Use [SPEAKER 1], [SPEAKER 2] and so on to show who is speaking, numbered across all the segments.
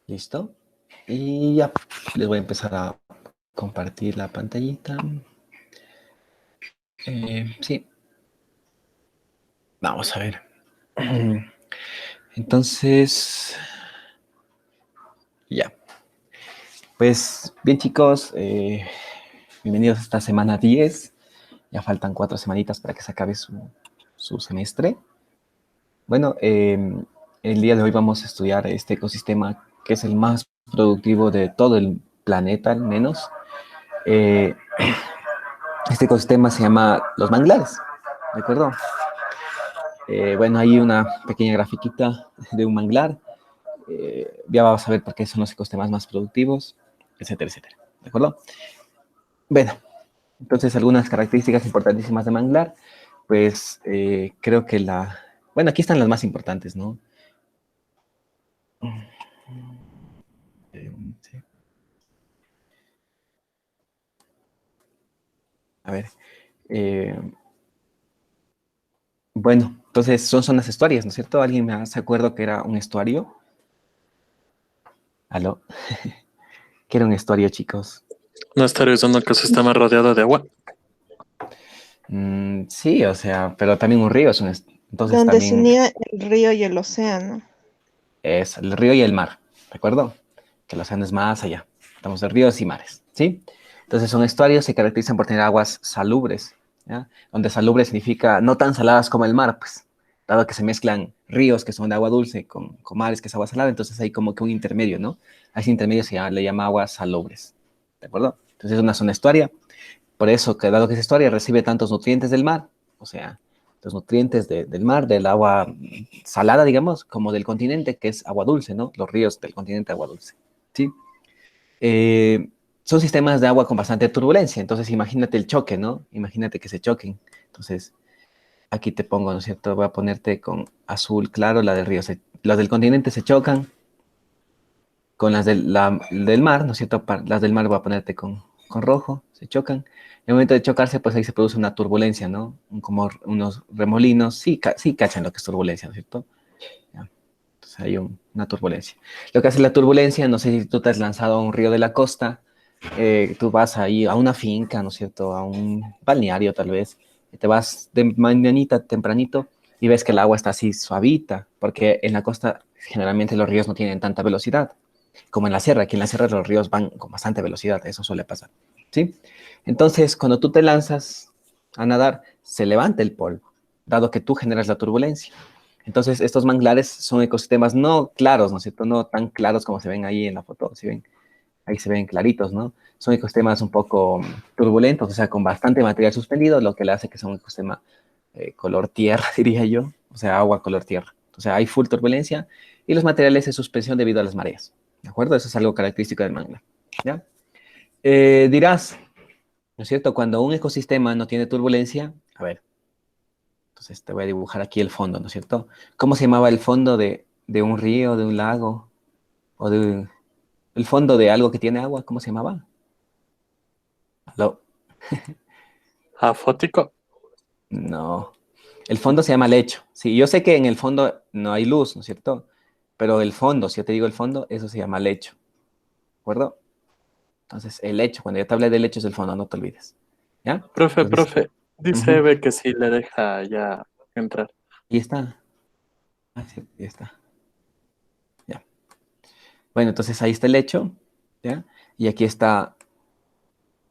[SPEAKER 1] ¿Listo? Y ya, les voy a empezar a compartir la pantallita. Sí, vamos a ver. Entonces, ya. Pues bien chicos, bienvenidos a esta semana 10. Ya faltan 4 semanitas para que se acabe su semestre. Bueno, el día de hoy vamos a estudiar este ecosistema que es el más productivo de todo el planeta, al menos. Eh, este ecosistema se llama los manglares, ¿de acuerdo? Bueno, hay una pequeña grafiquita de un manglar. Ya vamos a ver por qué son los ecosistemas más productivos, etcétera, etcétera. ¿De acuerdo? Bueno, entonces algunas características importantísimas de manglar, pues creo que bueno, aquí están las más importantes, ¿no? Sí. A ver, eh, bueno, entonces son zonas estuarias, ¿no es cierto? ¿Alguien me hace acuerdo que era un estuario? ¿Aló? ¿Qué era un estuario, chicos?
[SPEAKER 2] No estaría usando que se está más rodeado de agua.
[SPEAKER 1] Sí, o sea, pero también un río entonces
[SPEAKER 3] Donde se
[SPEAKER 1] también
[SPEAKER 3] unían el río y el océano.
[SPEAKER 1] es el río y el mar, ¿de acuerdo? Que el océano es más allá. Estamos de ríos y mares, ¿sí? Entonces son estuarios, se caracterizan por tener aguas salubres, ¿ya? Donde salubre significa no tan saladas como el mar, pues, dado que se mezclan ríos que son de agua dulce con mares que es agua salada, entonces hay como que un intermedio, ¿no? A ese intermedio le llama aguas salubres, ¿de acuerdo? Entonces es una zona estuaria, por eso que dado que es estuaria recibe tantos nutrientes del mar, o sea, los nutrientes del mar, del agua salada, digamos, como del continente, que es agua dulce, ¿no? Los ríos del continente, agua dulce, ¿sí? Son sistemas de agua con bastante turbulencia, entonces imagínate el choque, ¿no? Imagínate que se choquen. Entonces, aquí te pongo, ¿no es cierto? Voy a ponerte con azul claro, la del río. Las del continente se chocan con las del mar, ¿no es cierto? Las del mar voy a ponerte con rojo, se chocan. En el momento de chocarse, pues ahí se produce una turbulencia, ¿no? Como unos remolinos. Sí, sí cachan lo que es turbulencia, ¿no es cierto? Ya. Entonces hay una turbulencia. Lo que hace la turbulencia, no sé si tú te has lanzado a un río de la costa, tú vas ahí a una finca, ¿no es cierto? A un balneario tal vez, y te vas de mañanita, tempranito, y ves que el agua está así suavita, porque en la costa generalmente los ríos no tienen tanta velocidad como en la sierra. Aquí en la sierra los ríos van con bastante velocidad, eso suele pasar, ¿sí? Entonces, cuando tú te lanzas a nadar, se levanta el polvo, dado que tú generas la turbulencia. Entonces, estos manglares son ecosistemas no claros, ¿no es cierto? No tan claros como se ven ahí en la foto, ¿sí ven? Ahí se ven claritos, ¿no? Son ecosistemas un poco turbulentos, o sea, con bastante material suspendido, lo que le hace que sea un ecosistema color tierra, diría yo, o sea, agua color tierra. O sea, hay full turbulencia y los materiales de suspensión debido a las mareas. ¿De acuerdo? Eso es algo característico del manglar. ¿Ya? Dirás, ¿no es cierto? Cuando un ecosistema no tiene turbulencia, a ver, entonces te voy a dibujar aquí el fondo, ¿no es cierto? ¿Cómo se llamaba el fondo de un río, de un lago, o el fondo de algo que tiene agua? ¿Cómo se llamaba? ¿Aló?
[SPEAKER 2] Afótico.
[SPEAKER 1] No. El fondo se llama lecho. Sí, yo sé que en el fondo no hay luz, ¿no es cierto? Pero el fondo, si yo te digo el fondo, eso se llama lecho. ¿De acuerdo? Entonces, el lecho, cuando yo te hablé del lecho es el fondo, no te olvides. ¿Ya? Entonces,
[SPEAKER 2] Profe, dice
[SPEAKER 1] ujú,
[SPEAKER 2] Eve que sí le deja ya entrar.
[SPEAKER 1] y está. Ah, sí, ya está. Ya. Bueno, entonces ahí está el lecho, ¿ya? Y aquí está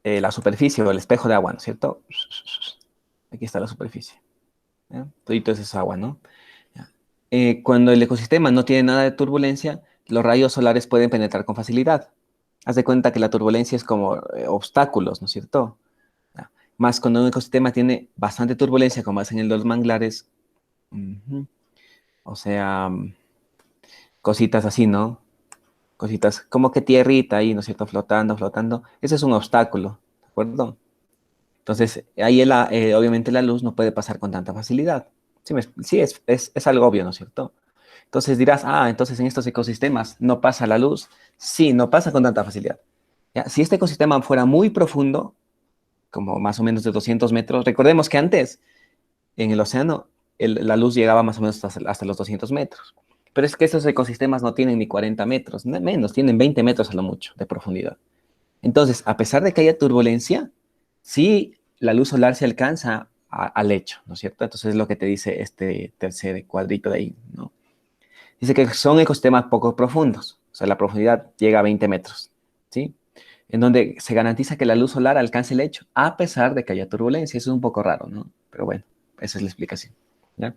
[SPEAKER 1] la superficie o el espejo de agua, ¿no es cierto? Aquí está la superficie. ¿Ya? Todito eso es agua, ¿no? Ya. Cuando el ecosistema no tiene nada de turbulencia, los rayos solares pueden penetrar con facilidad. Haz de cuenta que la turbulencia es como obstáculos, ¿no es cierto? Ya. Más cuando un ecosistema tiene bastante turbulencia, como hacen en los manglares, ujú, o sea, cositas así, ¿no? Cositas como que tierrita ahí, ¿no es cierto? Flotando, flotando. Ese es un obstáculo, ¿de acuerdo? Entonces, ahí obviamente la luz no puede pasar con tanta facilidad. Sí, sí es algo obvio, ¿no es cierto? Entonces dirás, entonces en estos ecosistemas no pasa la luz. Sí, no pasa con tanta facilidad. ¿Ya? Si este ecosistema fuera muy profundo, como más o menos de 200 metros, recordemos que antes en el océano la luz llegaba más o menos hasta los 200 metros. Pero es que esos ecosistemas no tienen ni 40 metros, menos, tienen 20 metros a lo mucho de profundidad. Entonces, a pesar de que haya turbulencia, sí la luz solar se alcanza al lecho, ¿no es cierto? Entonces es lo que te dice este tercer cuadrito de ahí, ¿no? Dice que son ecosistemas poco profundos, o sea, la profundidad llega a 20 metros, ¿sí? En donde se garantiza que la luz solar alcance el lecho, a pesar de que haya turbulencia. Eso es un poco raro, ¿no? Pero bueno, esa es la explicación, ¿ya?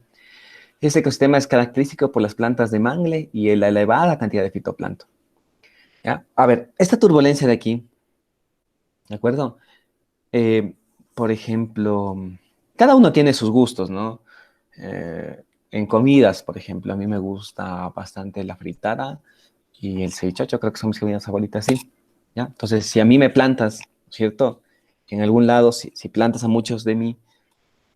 [SPEAKER 1] Este ecosistema es característico por las plantas de mangle y la elevada cantidad de fitoplancton, ¿ya? A ver, esta turbulencia de aquí, ¿de acuerdo? Eh, por ejemplo, cada uno tiene sus gustos, ¿no? En comidas, por ejemplo, a mí me gusta bastante la fritada y el cevichocho, creo que son mis comidas favoritas, sí, ¿ya? Entonces, si a mí me plantas, ¿cierto? En algún lado, si plantas a muchos de mí,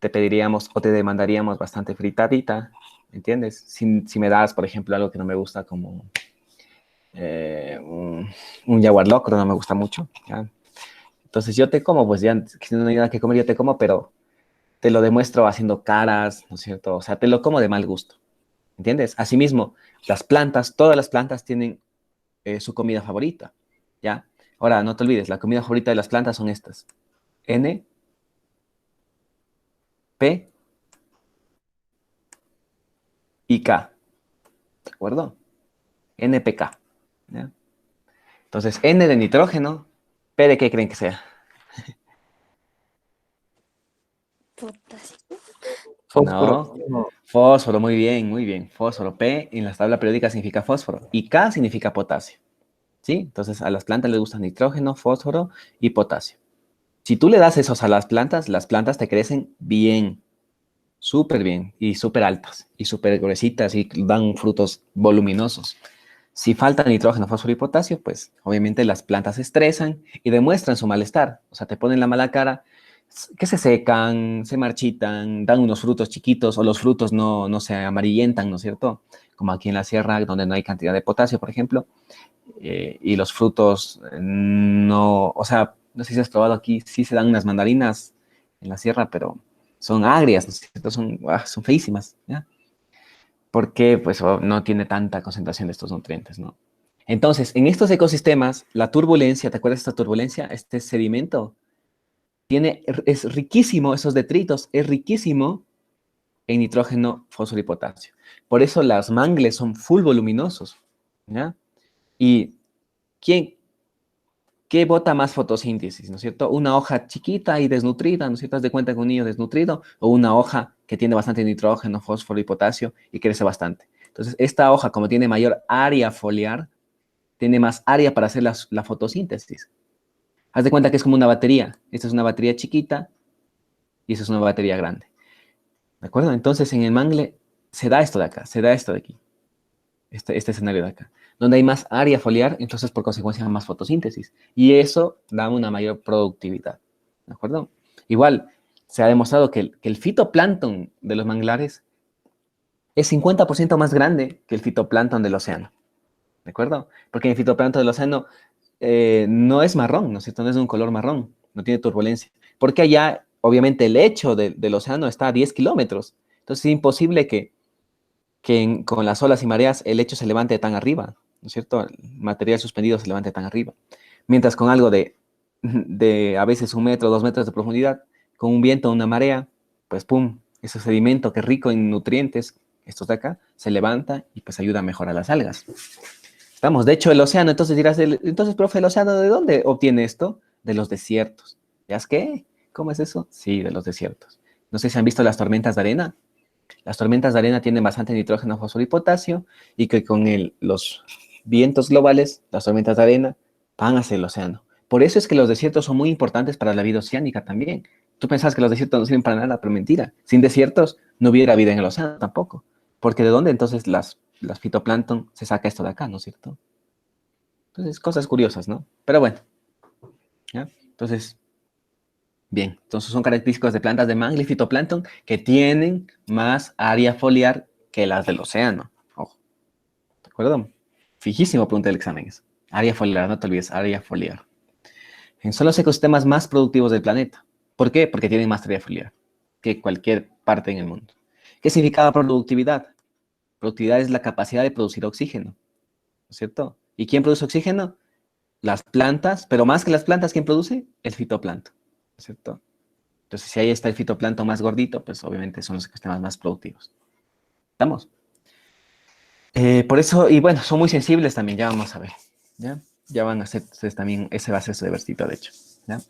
[SPEAKER 1] te pediríamos o te demandaríamos bastante fritadita, ¿me entiendes? Si me das, por ejemplo, algo que no me gusta como un jaguar locro, no me gusta mucho, ¿ya? Entonces yo te como, pues ya, si no hay nada que comer, yo te como, pero te lo demuestro haciendo caras, ¿no es cierto? O sea, te lo como de mal gusto, ¿entiendes? Asimismo, las plantas, todas las plantas tienen su comida favorita, ¿ya? Ahora, no te olvides, la comida favorita de las plantas son estas. N, P y K, ¿de acuerdo? NPK, ¿ya? Entonces, N de nitrógeno, P de qué creen que sea.
[SPEAKER 4] Potasio.
[SPEAKER 2] Fósforo.
[SPEAKER 1] No, fósforo, muy bien. Fósforo, P en la tabla periódica significa fósforo y K significa potasio, ¿sí? Entonces, a las plantas les gustan nitrógeno, fósforo y potasio. Si tú le das esos a las plantas te crecen bien, súper bien y súper altas y súper gruesitas y dan frutos voluminosos. Si falta nitrógeno, fósforo y potasio, pues obviamente las plantas se estresan y demuestran su malestar. O sea, te ponen la mala cara, que se secan, se marchitan, dan unos frutos chiquitos o los frutos no se amarillentan, ¿no es cierto? Como aquí en la sierra, donde no hay cantidad de potasio, por ejemplo, y los frutos no, o sea, no sé si has probado aquí, sí se dan unas mandarinas en la sierra, pero son agrias, ¿no es cierto? Son feísimas, ¿ya? Porque pues no tiene tanta concentración de estos nutrientes, ¿no? Entonces, en estos ecosistemas, la turbulencia, ¿te acuerdas de esta turbulencia? Este sedimento es riquísimo, esos detritos, es riquísimo en nitrógeno, fósforo y potasio. Por eso las mangles son full voluminosos, ¿ya? ¿Y qué bota más fotosíntesis, ¿no es cierto? Una hoja chiquita y desnutrida, ¿no es cierto? ¿Te das cuenta que un niño desnutrido? O una hoja que tiene bastante nitrógeno, fósforo y potasio y crece bastante. Entonces, esta hoja, como tiene mayor área foliar, tiene más área para hacer la fotosíntesis. Haz de cuenta que es como una batería. Esta es una batería chiquita y esta es una batería grande. ¿De acuerdo? Entonces, en el mangle se da esto de acá, se da esto de aquí, este escenario de acá, donde hay más área foliar, entonces por consecuencia más fotosíntesis. Y eso da una mayor productividad. ¿De acuerdo? Igual, se ha demostrado que el fitoplancton de los manglares es 50% más grande que el fitoplancton del océano. ¿De acuerdo? Porque el fitoplancton del océano no es marrón, ¿no es cierto? No es de un color marrón, no tiene turbulencia. Porque allá, obviamente, el lecho del océano está a 10 kilómetros. Entonces es imposible que con las olas y mareas el lecho se levante tan arriba, ¿no es cierto? El material suspendido se levante tan arriba. Mientras con algo de a veces 1 metro, 2 metros de profundidad, con un viento, una marea, pues pum, ese sedimento que es rico en nutrientes, estos de acá, se levanta y pues ayuda a mejorar las algas. Estamos, de hecho, el océano, entonces dirás, entonces, profe, ¿el océano de dónde obtiene esto? De los desiertos. ¿Ya es qué? ¿Cómo es eso? Sí, de los desiertos. No sé si han visto las tormentas de arena. Las tormentas de arena tienen bastante nitrógeno, fósforo y potasio, y que con los vientos globales, las tormentas de arena van hacia el océano. Por eso es que los desiertos son muy importantes para la vida oceánica también. Tú pensabas que los desiertos no sirven para nada, pero mentira. Sin desiertos no hubiera vida en el océano tampoco. Porque ¿de dónde entonces las fitoplancton se saca esto de acá, ¿no es cierto? Entonces, cosas curiosas, ¿no? Pero bueno, ¿ya? Entonces, bien, entonces son característicos de plantas de mangle y fitoplancton que tienen más área foliar que las del océano. Ojo, ¿de acuerdo? Fijísimo pregunta del examen es. Área foliar, no te olvides, área foliar. Son los ecosistemas más productivos del planeta. ¿Por qué? Porque tienen más área foliar que cualquier parte en el mundo. ¿Qué significaba productividad? Productividad es la capacidad de producir oxígeno, ¿no es cierto? ¿Y quién produce oxígeno? Las plantas, pero más que las plantas, ¿quién produce? El fitoplancton, ¿no es cierto? Entonces, si ahí está el fitoplancton más gordito, pues obviamente son los ecosistemas más productivos. ¿Estamos? Por eso, y bueno, son muy sensibles también, ya vamos a ver, ¿ya? Ya van a ser, ustedes también, ese va a ser su diversito, de hecho, ¿ya?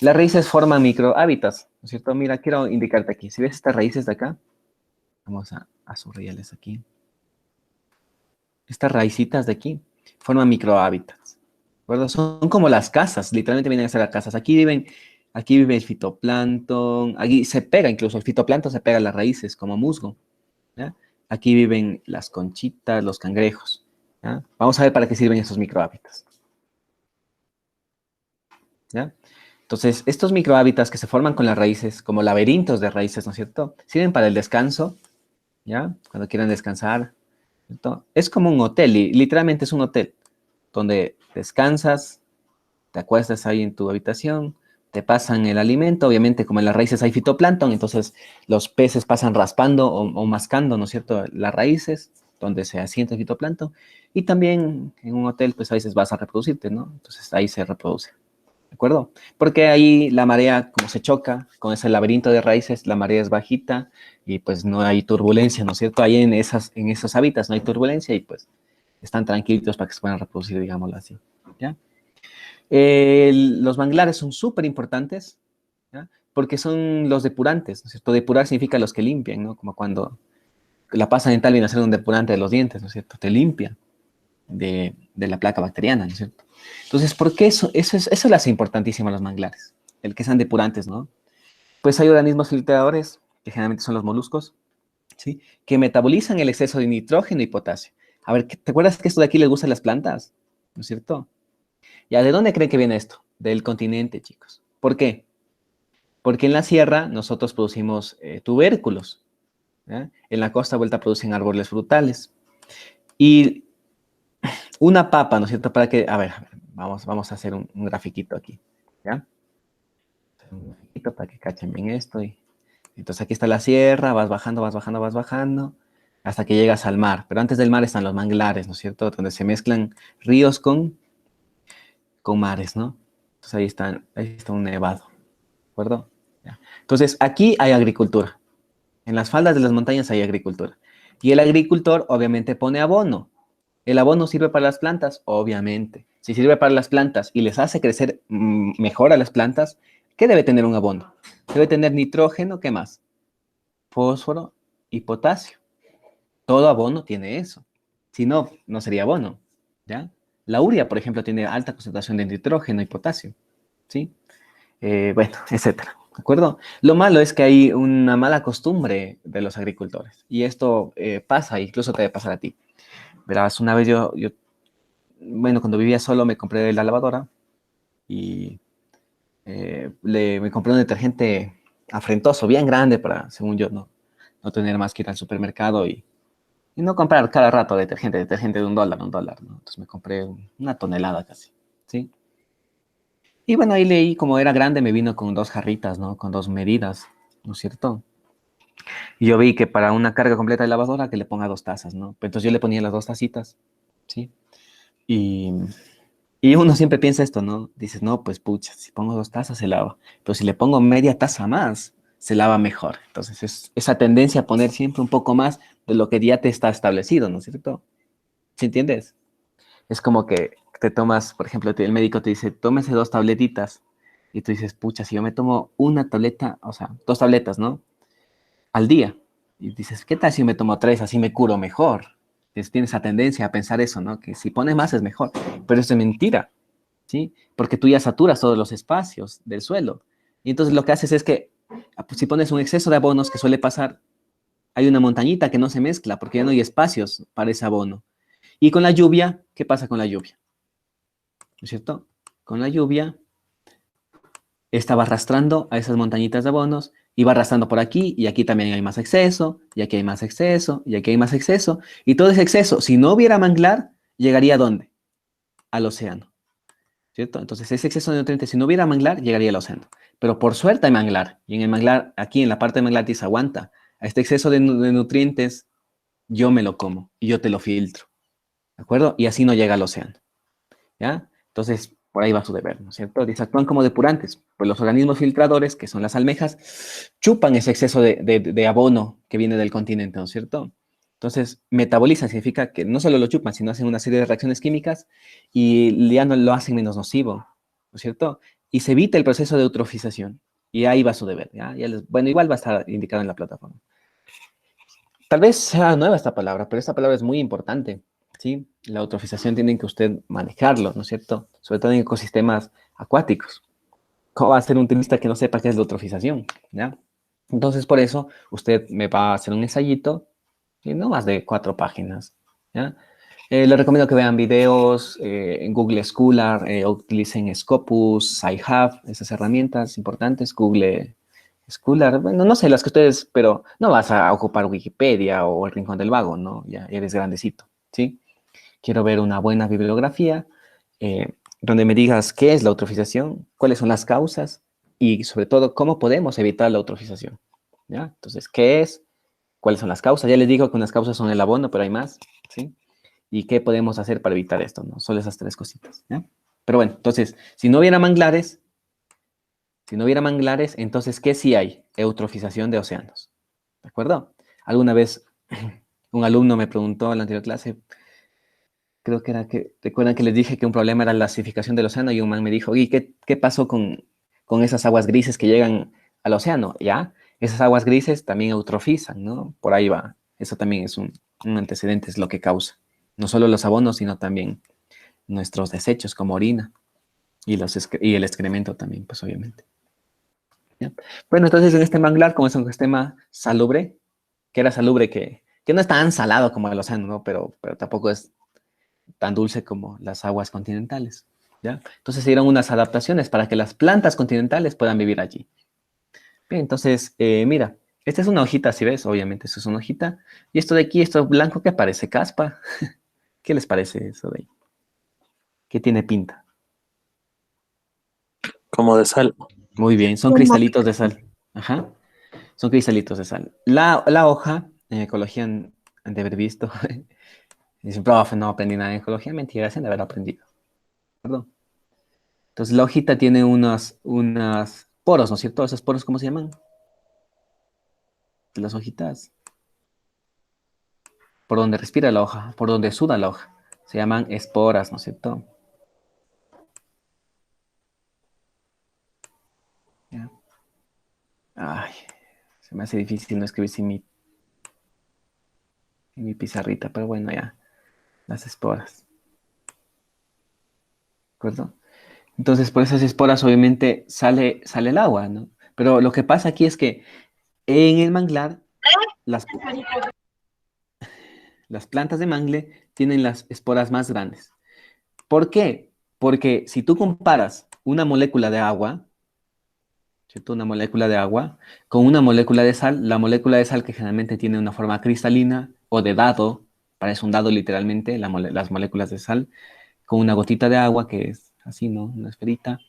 [SPEAKER 1] Las raíces forman microhábitats, ¿no es cierto? Mira, quiero indicarte aquí, si ves estas raíces de acá, vamos a subrayarles aquí. Estas raicitas de aquí forman microhábitats, ¿de acuerdo? Son como las casas, literalmente vienen a ser las casas. Aquí vive el fitoplancton, aquí se pega incluso, el fitoplancton se pega a las raíces como musgo, ¿ya? Aquí viven las conchitas, los cangrejos, ¿ya? Vamos a ver para qué sirven estos microhábitats, ¿ya? Entonces, estos microhábitats que se forman con las raíces, como laberintos de raíces, ¿no es cierto? Sirven para el descanso, ¿ya? Cuando quieran descansar, ¿cierto? Es como un hotel, y literalmente es un hotel, donde descansas, te acuestas ahí en tu habitación, te pasan el alimento, obviamente como en las raíces hay fitoplancton, entonces los peces pasan raspando o mascando, ¿no es cierto?, las raíces, donde se asienta el fitoplancton, y también en un hotel, pues a veces vas a reproducirte, ¿no? Entonces ahí se reproduce, ¿de acuerdo? Porque ahí la marea, como se choca con ese laberinto de raíces, la marea es bajita y pues no hay turbulencia, ¿no es cierto? Ahí en esos hábitats no hay turbulencia y pues están tranquilitos para que se puedan reproducir, digámoslo así, ¿ya? Los manglares son súper importantes, ¿ya? Porque son los depurantes, ¿no es cierto? Depurar significa los que limpian, ¿no? Como cuando la pasta dental viene a ser un depurante de los dientes, ¿no es cierto? Te limpia de la placa bacteriana, ¿no es cierto? Entonces, ¿por qué eso le hace importantísimo a los manglares? El que sean depurantes, ¿no? Pues hay organismos filtradores, que generalmente son los moluscos, ¿sí? Que metabolizan el exceso de nitrógeno y potasio. A ver, ¿te acuerdas que esto de aquí les gusta a las plantas? ¿No es cierto? ¿Ya de dónde creen que viene esto? Del continente, chicos. ¿Por qué? Porque en la sierra nosotros producimos tubérculos, ¿ya? En la costa vuelta producen árboles frutales. Y una papa, ¿no es cierto? Para que, a ver, vamos a hacer un grafiquito aquí, ¿ya? Un grafiquito para que cachen bien esto. Entonces aquí está la sierra, vas bajando, hasta que llegas al mar. Pero antes del mar están los manglares, ¿no es cierto? Donde se mezclan ríos con mares, ¿no? Entonces ahí está un nevado, ¿de acuerdo? Ya. Entonces aquí hay agricultura. En las faldas de las montañas hay agricultura. Y el agricultor obviamente pone abono. ¿El abono sirve para las plantas? Obviamente. Si sirve para las plantas y les hace crecer mejor a las plantas, ¿qué debe tener un abono? Debe tener nitrógeno, ¿qué más? Fósforo y potasio. Todo abono tiene eso. Si no, no sería abono, ¿ya? La urea, por ejemplo, tiene alta concentración de nitrógeno y potasio, ¿sí? Bueno, etcétera, ¿de acuerdo? Lo malo es que hay una mala costumbre de los agricultores y esto pasa, incluso te debe pasar a ti. Verás, una vez bueno, cuando vivía solo me compré la lavadora y me compré un detergente afrentoso, bien grande para, según yo, no tener más que ir al supermercado y no comprar cada rato detergente de $1, $1, ¿no? Entonces me compré una tonelada casi, ¿sí? Y bueno, ahí leí, como era grande, me vino con 2 jarritas, ¿no? Con 2 medidas, ¿no es cierto? Y yo vi que para una carga completa de lavadora que le ponga 2 tazas, ¿no? Entonces yo le ponía las 2 tacitas, ¿sí? Y, y uno siempre piensa esto, ¿no? Dices, no, pues pucha, si pongo 2 tazas se lava. Pero si le pongo media taza más, se lava mejor. Entonces es esa tendencia a poner siempre un poco más de lo que ya te está establecido, ¿no es cierto? ¿Sí entiendes? Es como que te tomas, por ejemplo, el médico te dice, tómese 2 tabletitas. Y tú dices, pucha, si yo me tomo una tableta, o sea, 2 tabletas, ¿no? Al día. Y dices, ¿qué tal si me tomo 3? Así me curo mejor. Tienes esa tendencia a pensar eso, ¿no? Que si pones más es mejor. Pero eso es mentira, ¿sí? Porque tú ya saturas todos los espacios del suelo. Y entonces lo que haces es que, si pones un exceso de abonos, que suele pasar, hay una montañita que no se mezcla porque ya no hay espacios para ese abono. Y con la lluvia, ¿qué pasa con la lluvia? ¿No es cierto? Con la lluvia, estaba arrastrando a esas montañitas de abonos, iba arrastrando por aquí, y aquí también hay más exceso, y aquí hay más exceso, y aquí hay más exceso, y todo ese exceso, si no hubiera manglar, ¿llegaría a dónde? Al océano, ¿cierto? Entonces, ese exceso de nutrientes, si no hubiera manglar, llegaría al océano. Pero por suerte hay manglar, y en el manglar, aquí en la parte de manglar dice, aguanta, a este exceso de nutrientes yo me lo como y yo te lo filtro, ¿de acuerdo? Y así no llega al océano, ¿ya? Entonces, por ahí va su deber, ¿no es cierto? Dice, actúan como depurantes, pues los organismos filtradores, que son las almejas, chupan ese exceso de abono que viene del continente, ¿no es cierto? Entonces, metabolizan significa que no solo lo chupan, sino hacen una serie de reacciones químicas y ya no lo hacen menos nocivo, ¿no es cierto? Y se evita el proceso de eutrofización. Y ahí va su deber, ¿ya? Bueno, igual va a estar indicado en la plataforma. Tal vez sea nueva esta palabra, pero esta palabra es muy importante, ¿sí? La eutrofización tiene que usted manejarlo, ¿no es cierto? Sobre todo en ecosistemas acuáticos. ¿Cómo va a ser un turista que no sepa qué es la eutrofización? ¿Ya? Entonces, por eso, usted me va a hacer un ensayito, y no más de 4 páginas, ¿ya? Les recomiendo que vean videos en Google Scholar, utilicen Scopus, SciHub, esas herramientas importantes, Google Scholar, bueno, no sé las que ustedes, pero no vas a ocupar Wikipedia o el Rincón del Vago, ¿no? Ya eres grandecito, ¿sí? Quiero ver una buena bibliografía donde me digas qué es la eutrofización, cuáles son las causas y sobre todo cómo podemos evitar la eutrofización, ¿ya? Entonces, ¿qué es? ¿Cuáles son las causas? Ya les digo que unas causas son el abono, pero hay más, ¿sí? ¿Y qué podemos hacer para evitar esto? ¿No? Solo esas 3 cositas, ¿ya? Pero bueno, entonces, si no hubiera manglares, entonces, ¿qué sí hay? Eutrofización de océanos, ¿de acuerdo? Alguna vez un alumno me preguntó en la anterior clase, creo que era que, ¿recuerdan que les dije que un problema era la acidificación del océano? Y un man me dijo, ¿y qué pasó con esas aguas grises que llegan al océano? ¿Ya? Esas aguas grises también eutrofizan, ¿no? Por ahí va. Eso también es un antecedente, es lo que causa. No solo los abonos, sino también nuestros desechos como orina y el excremento también, pues obviamente. ¿Ya? Bueno, entonces en este manglar, como es un sistema salubre, que era salubre que no es tan salado como el océano, ¿no? Pero tampoco es tan dulce como las aguas continentales, ¿ya? Entonces se dieron unas adaptaciones para que las plantas continentales puedan vivir allí. Bien, entonces, mira, esta es una hojita, si ves, obviamente esto es una hojita, y esto de aquí, esto blanco que parece caspa, ¿qué les parece eso de ahí? ¿Qué tiene pinta?
[SPEAKER 2] Como de sal.
[SPEAKER 1] Muy bien, son
[SPEAKER 3] Como
[SPEAKER 1] cristalitos de sal, ajá, son cristalitos de sal. La hoja, en ecología han de haber visto, dicen, profe, no aprendí nada en ecología, mentira, se han de haber aprendido, perdón. Entonces la hojita tiene unas poros, ¿no es cierto? ¿Esos poros cómo se llaman? De las hojitas. Por donde respira la hoja, por donde suda la hoja. Se llaman esporas, ¿no es cierto? Ya. Ay, se me hace difícil no escribir sin mi pizarrita, pero bueno, ya. Las esporas. ¿De acuerdo? Entonces, por esas esporas obviamente sale el agua, ¿no? Pero lo que pasa aquí es que en el manglar, las, las plantas de mangle tienen las esporas más grandes. ¿Por qué? Porque si tú comparas una molécula de agua, ¿cierto? Una molécula de agua con una molécula de sal, la molécula de sal que generalmente tiene una forma cristalina o de dado, parece un dado literalmente, las moléculas de sal, con una gotita de agua que es así, ¿no? Una esferita.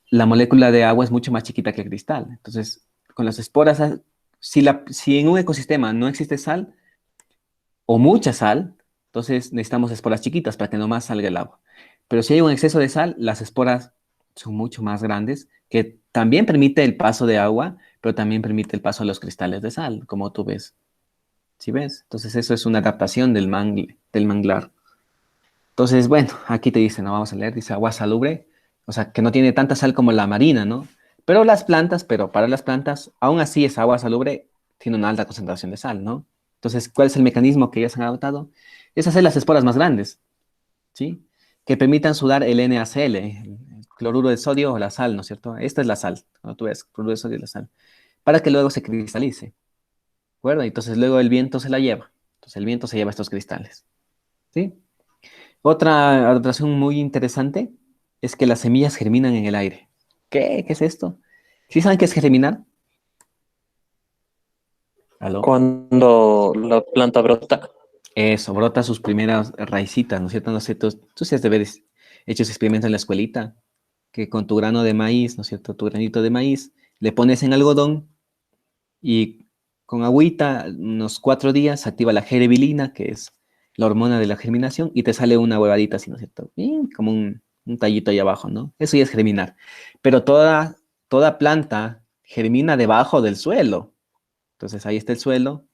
[SPEAKER 1] La molécula de agua es mucho más chiquita que el cristal. Entonces, con las esporas, si en un ecosistema no existe sal o mucha sal, entonces necesitamos esporas chiquitas para que nomás salga el agua. Pero si hay un exceso de sal, las esporas son mucho más grandes, que también permite el paso de agua, pero también permite el paso de los cristales de sal, como tú ves. ¿Sí ves? Entonces eso es una adaptación del manglar. Entonces, bueno, aquí te dice, no vamos a leer, dice agua salubre, o sea, que no tiene tanta sal como la marina, ¿no? Pero para las plantas, aún así esa agua salubre tiene una alta concentración de sal, ¿no? Entonces, ¿cuál es el mecanismo que ellas han adoptado? Es hacer las esporas más grandes, ¿sí? Que permitan sudar el NaCl, el cloruro de sodio o la sal, ¿no es cierto? Esta es la sal, cuando tú ves cloruro de sodio y la sal, para que luego se cristalice, ¿de acuerdo? Entonces luego el viento se la lleva, entonces el viento se lleva estos cristales, ¿sí? Otra adaptación muy interesante es que las semillas germinan en el aire. ¿Qué? ¿Qué es esto? ¿Sí saben qué es germinar? ¿Aló?
[SPEAKER 2] Cuando la planta brota.
[SPEAKER 1] Eso, brota sus primeras raicitas, ¿no es cierto? No sé, tú sí has de haber hecho ese experimento en la escuelita, que con tu grano de maíz, ¿no es cierto? Tu granito de maíz, le pones en algodón y con agüita, unos 4 días, se activa la gerbilina, que es la hormona de la germinación, y te sale una huevadita así, ¿no es cierto? Como un tallito ahí abajo, ¿no? Eso ya es germinar. Pero toda planta germina debajo del suelo. Entonces ahí está el suelo,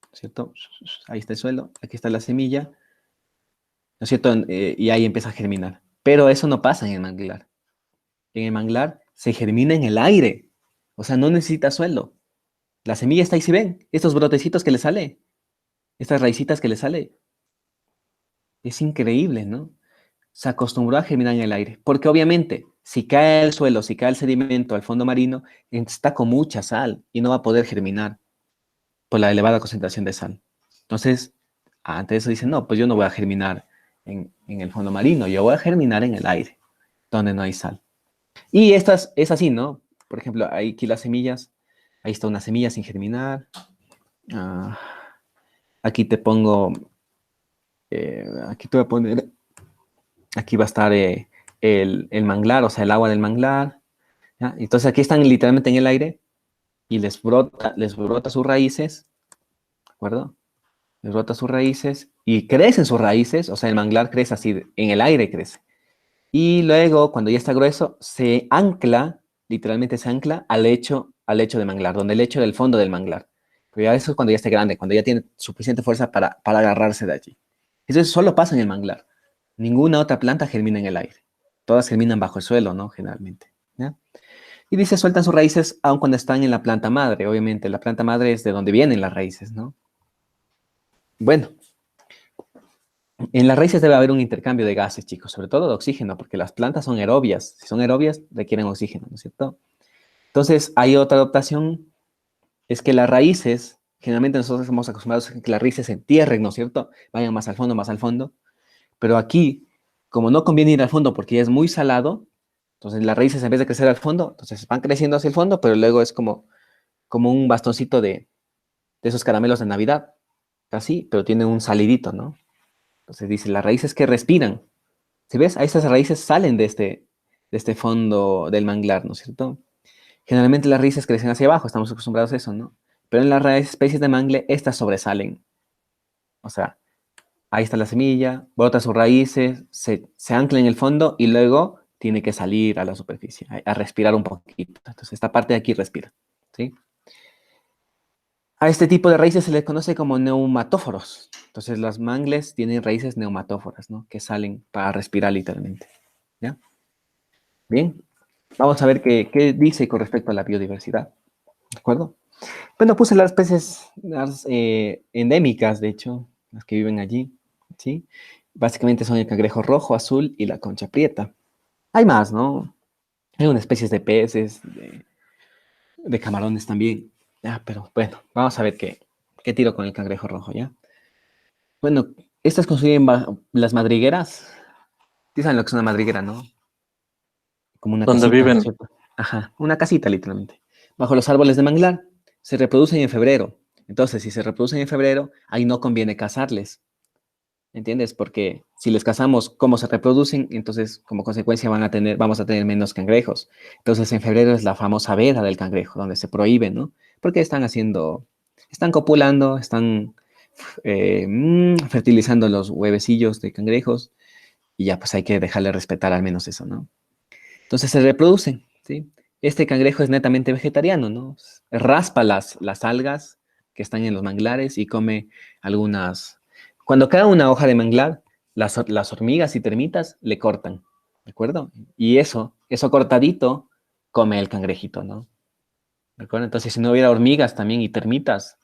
[SPEAKER 1] ¿no es cierto? Ahí está el suelo, aquí está la semilla, ¿no es cierto? Y ahí empieza a germinar. Pero eso no pasa en el manglar. En el manglar se germina en el aire. O sea, no necesita suelo. La semilla está ahí, si ven, estos brotecitos que le sale, estas raicitas que le sale. Es increíble, ¿no? Se acostumbró a germinar en el aire. Porque obviamente, si cae al suelo, si cae el sedimento al fondo marino, está con mucha sal y no va a poder germinar por la elevada concentración de sal. Entonces, ante eso dicen, no, pues yo no voy a germinar en el fondo marino, yo voy a germinar en el aire, donde no hay sal. Y estas es así, ¿no? Por ejemplo, aquí las semillas, ahí está una semilla sin germinar. Ah, aquí te pongo, aquí te voy a poner, aquí va a estar el manglar, o sea, el agua del manglar. ¿Ya? Entonces aquí están literalmente en el aire y les brota sus raíces, ¿de acuerdo? Les brota sus raíces y crecen sus raíces, o sea, el manglar crece así, en el aire crece. Y luego, cuando ya está grueso, se ancla, literalmente se ancla al lecho de manglar, donde el lecho del fondo del manglar. Pero ya eso es cuando ya esté grande, cuando ya tiene suficiente fuerza para agarrarse de allí. Eso solo pasa en el manglar. Ninguna otra planta germina en el aire. Todas germinan bajo el suelo, ¿no? Generalmente. ¿Ya? Y dice, sueltan sus raíces aun cuando están en la planta madre. Obviamente, la planta madre es de donde vienen las raíces, ¿no? Bueno, en las raíces debe haber un intercambio de gases, chicos, sobre todo de oxígeno, porque las plantas son aerobias. Si son aerobias, requieren oxígeno, ¿no es cierto? Entonces, hay otra adaptación, es que las raíces, generalmente nosotros estamos acostumbrados a que las raíces se entierren, ¿no es cierto? Vayan más al fondo. Pero aquí, como no conviene ir al fondo porque ya es muy salado, entonces las raíces en vez de crecer al fondo, entonces van creciendo hacia el fondo, pero luego es como un bastoncito de esos caramelos de Navidad, así, pero tiene un salidito, ¿no? Entonces dice, las raíces que respiran. ¿Si ves? A esas raíces salen de este fondo del manglar, ¿no es cierto? Generalmente las raíces crecen hacia abajo, estamos acostumbrados a eso, ¿no? Pero en las especies de mangle, estas sobresalen. O sea, ahí está la semilla, brota sus raíces, se ancla en el fondo y luego tiene que salir a la superficie, a respirar un poquito. Entonces, esta parte de aquí respira, ¿sí? A este tipo de raíces se les conoce como neumatóforos. Entonces, las mangles tienen raíces neumatóforas, ¿no? Que salen para respirar literalmente, ¿ya? Bien, vamos a ver qué dice con respecto a la biodiversidad, ¿de acuerdo? Bueno, puse las especies endémicas, de hecho, las que viven allí, ¿sí? Básicamente son el cangrejo rojo, azul y la concha prieta. Hay más, ¿no? Hay unas especies de peces, de camarones también. Pero bueno, vamos a ver qué tiro con el cangrejo rojo, ¿ya? Bueno, estas construyen las madrigueras. ¿Sí saben lo que es una madriguera, no? Como una
[SPEAKER 2] Donde
[SPEAKER 1] casita, ¿no es
[SPEAKER 2] viven,
[SPEAKER 1] cierto? Ajá, una casita literalmente. Bajo los árboles de manglar. Se reproducen en febrero. Entonces, si se reproducen en febrero, ahí no conviene cazarles. ¿Entiendes? Porque si les cazamos cómo se reproducen, entonces como consecuencia vamos a tener menos cangrejos. Entonces en febrero es la famosa veda del cangrejo, donde se prohíbe, ¿no? Porque están copulando, están fertilizando los huevecillos de cangrejos y ya pues hay que dejarle respetar al menos eso, ¿no? Entonces se reproducen, ¿sí? Este cangrejo es netamente vegetariano, ¿no? Raspa las algas que están en los manglares y come algunas. Cuando cae una hoja de manglar, las hormigas y termitas le cortan, ¿de acuerdo? Y eso cortadito come el cangrejito, ¿no? ¿De acuerdo? Entonces, si no hubiera hormigas también y termitas,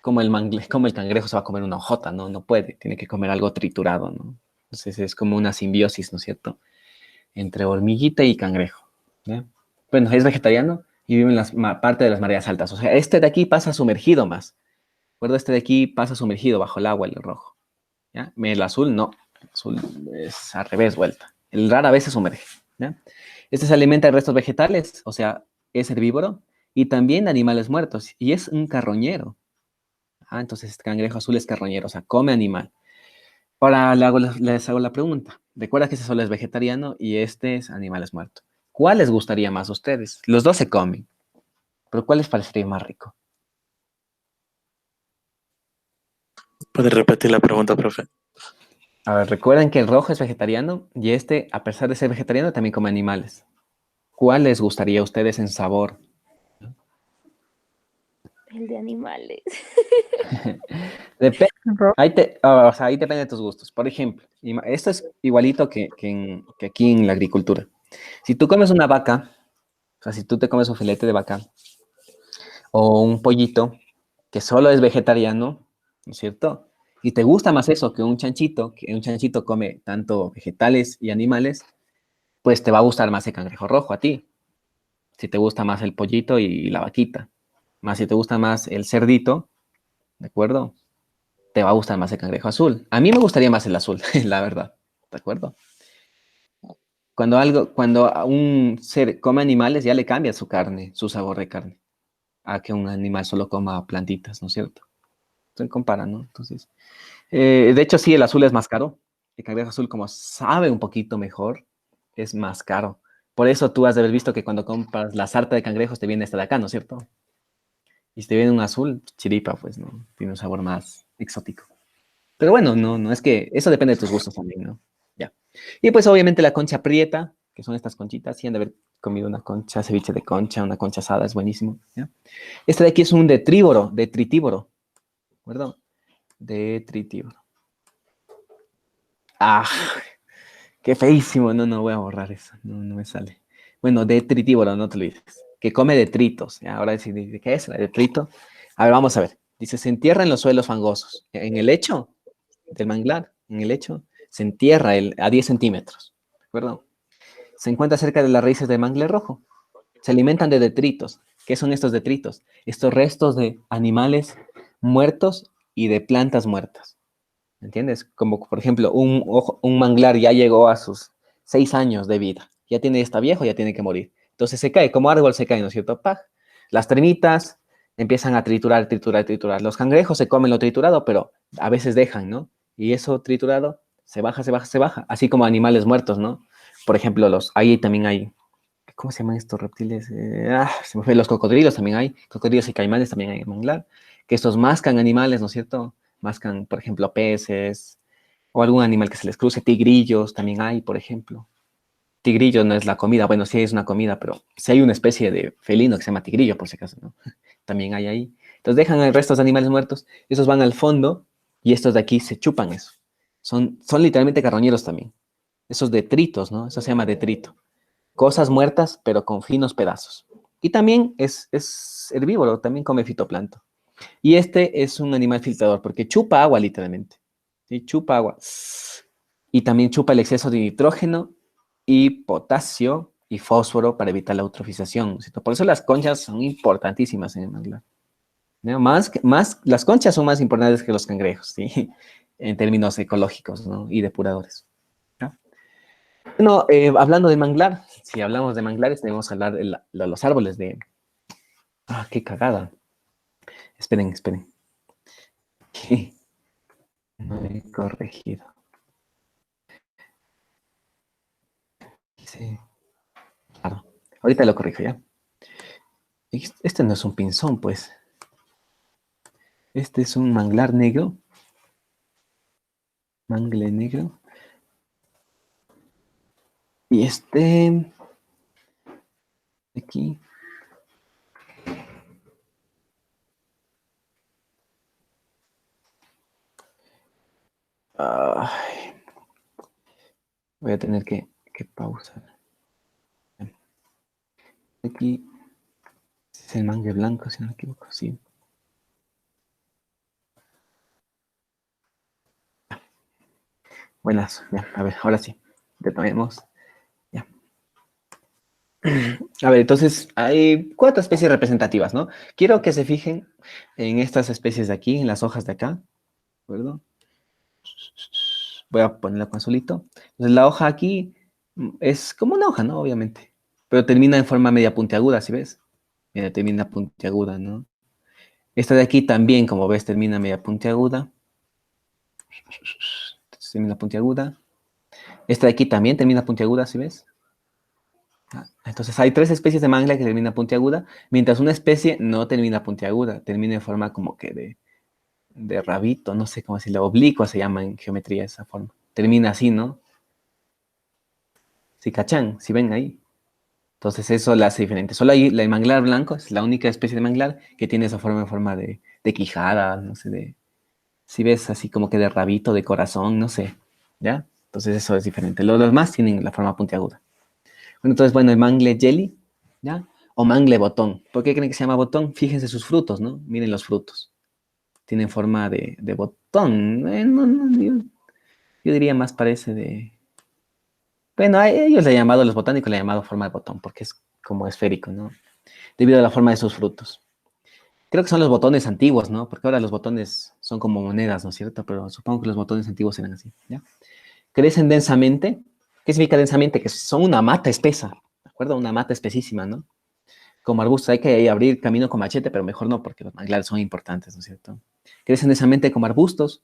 [SPEAKER 1] como el cangrejo se va a comer una hojota, ¿no? No puede, tiene que comer algo triturado, ¿no? Entonces es como una simbiosis, ¿no es cierto? Entre hormiguita y cangrejo, ¿ya? Bueno, es vegetariano y vive en la parte de las mareas altas. O sea, este de aquí pasa sumergido más. ¿De acuerdo? Este de aquí pasa sumergido bajo el agua, el rojo. ¿Ya? El azul no. El azul es al revés, vuelta. El rara vez se sumerge. ¿Ya? Este se alimenta de restos vegetales, o sea, es herbívoro y también de animales muertos. Y es un carroñero. Entonces, este cangrejo azul es carroñero, o sea, come animal. Ahora les hago la pregunta. Recuerda que ese solo es vegetariano y este es animales muertos. ¿Cuál les gustaría más a ustedes? Los dos se comen, pero ¿cuál les parecería más rico?
[SPEAKER 2] ¿Puede repetir la pregunta, profe?
[SPEAKER 1] A ver, recuerden que el rojo es vegetariano y este, a pesar de ser vegetariano, también come animales. ¿Cuál les gustaría a ustedes en sabor?
[SPEAKER 4] El de animales.
[SPEAKER 1] Depende.
[SPEAKER 3] Ro-
[SPEAKER 1] O sea, ahí depende de tus gustos. Por ejemplo, esto es igualito que aquí en la agricultura. Si tú comes una vaca, o sea, si tú te comes un filete de vaca o un pollito que solo es vegetariano, ¿no es cierto? Y te gusta más eso que un chanchito come tanto vegetales y animales, pues te va a gustar más el cangrejo rojo a ti. Si te gusta más el pollito y la vaquita, más si te gusta más el cerdito, ¿de acuerdo? Te va a gustar más el cangrejo azul. A mí me gustaría más el azul, la verdad, ¿de acuerdo? Cuando a un ser come animales, ya le cambia su carne, su sabor de carne, a que un animal solo coma plantitas, ¿no es cierto? Se compara, ¿no? Entonces, de hecho, sí, el azul es más caro. El cangrejo azul, como sabe un poquito mejor, es más caro. Por eso tú has de haber visto que cuando compras la sarta de cangrejos te viene esta de acá, ¿no es cierto? Y si te viene un azul, chiripa, pues, ¿no? Tiene un sabor más exótico. Pero bueno, no, es que eso depende de tus gustos también, ¿no? Ya. Y pues obviamente la concha prieta, que son estas conchitas, sí han de haber comido una concha, ceviche de concha, una concha asada, es buenísimo, ¿ya? Este de aquí es un detritívoro, ¿de acuerdo? Detritívoro. Ah, qué feísimo, no voy a borrar eso, no me sale. Bueno, detritívoro, no te olvides, que come detritos, ¿ya? Ahora sí, ¿qué es el detrito? A ver, vamos a ver. Dice, se entierra en los suelos fangosos, en el lecho del manglar, en el lecho, se entierra a 10 centímetros, ¿de acuerdo? Se encuentra cerca de las raíces del mangle rojo. Se alimentan de detritos. ¿Qué son estos detritos? Estos restos de animales muertos y de plantas muertas. ¿Entiendes? Como por ejemplo, un manglar ya llegó a sus 6 años de vida. Ya tiene, está viejo, ya tiene que morir. Entonces se cae, como árbol se cae, ¿no es cierto? ¡Pah! Las termitas empiezan a triturar, triturar, triturar. Los cangrejos se comen lo triturado, pero a veces dejan, ¿no? Y eso triturado se baja, se baja, se baja. Así como animales muertos, ¿no? Por ejemplo, ahí también hay, ¿cómo se llaman estos reptiles? Se me fue, los cocodrilos también hay, cocodrilos y caimanes también hay en manglar, que estos mascan animales, ¿no es cierto? Mascan, por ejemplo, peces o algún animal que se les cruce, tigrillos también hay, por ejemplo. Tigrillo no es la comida, bueno, sí es una comida, pero sí hay una especie de felino que se llama tigrillo, por si acaso, ¿no? También hay ahí. Entonces dejan el resto de animales muertos, esos van al fondo y estos de aquí se chupan eso. Son literalmente carroñeros también. Esos detritos, ¿no? Eso se llama detrito. Cosas muertas, pero con finos pedazos. Y también es herbívoro, también come fitoplancton. Y este es un animal filtrador porque chupa agua literalmente. ¿Sí? Chupa agua. Y también chupa el exceso de nitrógeno y potasio y fósforo para evitar la eutrofización. ¿Cierto? Por eso las conchas son importantísimas en el manglar. ¿No? Las conchas son más importantes que los cangrejos, ¿sí? En términos ecológicos, ¿no? Y depuradores. ¿No? Bueno, hablando de manglar, si hablamos de manglares, tenemos que hablar de los árboles de... Ah, qué cagada. Esperen, esperen. No he corregido. Sí, claro. Ahorita lo corrijo ya. Este no es un pinzón, pues. Este es un manglar negro. Mangle negro. Y este... Aquí. Ay, voy a tener que pausar. Aquí es el mangle blanco, si no me equivoco. Sí. Buenas. Ya, a ver, ahora sí. Retomemos. Ya. A ver, entonces hay 4 especies representativas, ¿no? Quiero que se fijen en estas especies de aquí, en las hojas de acá, ¿de acuerdo? Voy a ponerla con azulito. Entonces la hoja aquí es como una hoja, ¿no? Obviamente. Pero termina en forma media puntiaguda, ¿sí ves? Mira, termina puntiaguda, ¿no? Esta de aquí también, como ves, termina media puntiaguda. Termina puntiaguda. Esta de aquí también termina puntiaguda, ¿sí ves? Entonces hay 3 especies de mangla que termina puntiaguda, mientras una especie no termina puntiaguda, termina en forma como que de rabito, no sé cómo decirlo, oblicua se llama en geometría esa forma. Termina así, ¿no? Si cachan, si ven ahí. Entonces eso la hace diferente. Solo ahí el manglar blanco es la única especie de manglar que tiene esa forma en forma de quijada, no sé, si ves así como que de rabito, de corazón, no sé, ¿ya? Entonces eso es diferente. Los demás tienen la forma puntiaguda. Bueno, entonces, bueno, el mangle jelly, ¿ya? O mangle botón. ¿Por qué creen que se llama botón? Fíjense sus frutos, ¿no? Miren los frutos. Tienen forma de botón. Yo diría más parece de... Bueno, a ellos le han llamado, los botánicos le han llamado forma de botón, porque es como esférico, ¿no? Debido a la forma de sus frutos. Creo que son los botones antiguos, ¿no? Porque ahora los botones son como monedas, ¿no es cierto? Pero supongo que los botones antiguos eran así, ¿ya? Crecen densamente. ¿Qué significa densamente? Que son una mata espesa, ¿de acuerdo? Una mata espesísima, ¿no? Como arbustos hay que abrir camino con machete, pero mejor no, porque los manglares son importantes, ¿no es cierto? Crecen densamente como arbustos,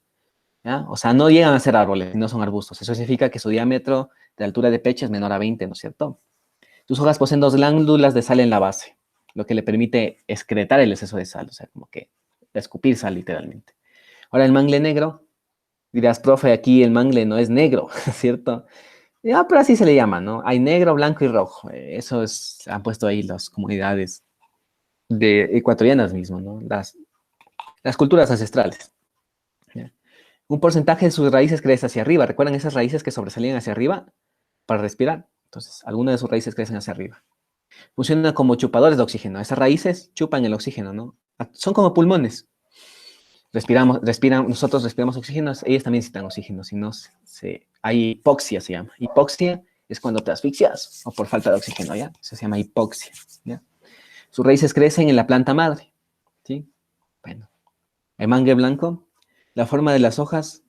[SPEAKER 1] ¿ya? O sea, no llegan a ser árboles, no son arbustos. Eso significa que su diámetro de altura de pecho es menor a 20, ¿no es cierto? Sus hojas poseen 2 glándulas de sal en la base, lo que le permite excretar el exceso de sal, o sea, como que escupir sal literalmente. Ahora el mangle negro, dirás, profe, aquí el mangle no es negro, ¿cierto? Ya, pero así se le llama, ¿no? Hay negro, blanco y rojo. Eso es, han puesto ahí las comunidades de ecuatorianas mismo, ¿no? Las culturas ancestrales. ¿Ya? Un porcentaje de sus raíces crece hacia arriba. ¿Recuerdan esas raíces que sobresalían hacia arriba para respirar? Entonces, algunas de sus raíces crecen hacia arriba. Funcionan como chupadores de oxígeno. Esas raíces chupan el oxígeno, ¿no? Son como pulmones. Nosotros respiramos oxígeno, ellos también necesitan oxígeno, si no, hay hipoxia, se llama. Hipoxia es cuando te asfixias o por falta de oxígeno, ¿ya? Eso se llama hipoxia, ¿ya? Sus raíces crecen en la planta madre, ¿sí? Bueno, el mangue blanco, la forma de las hojas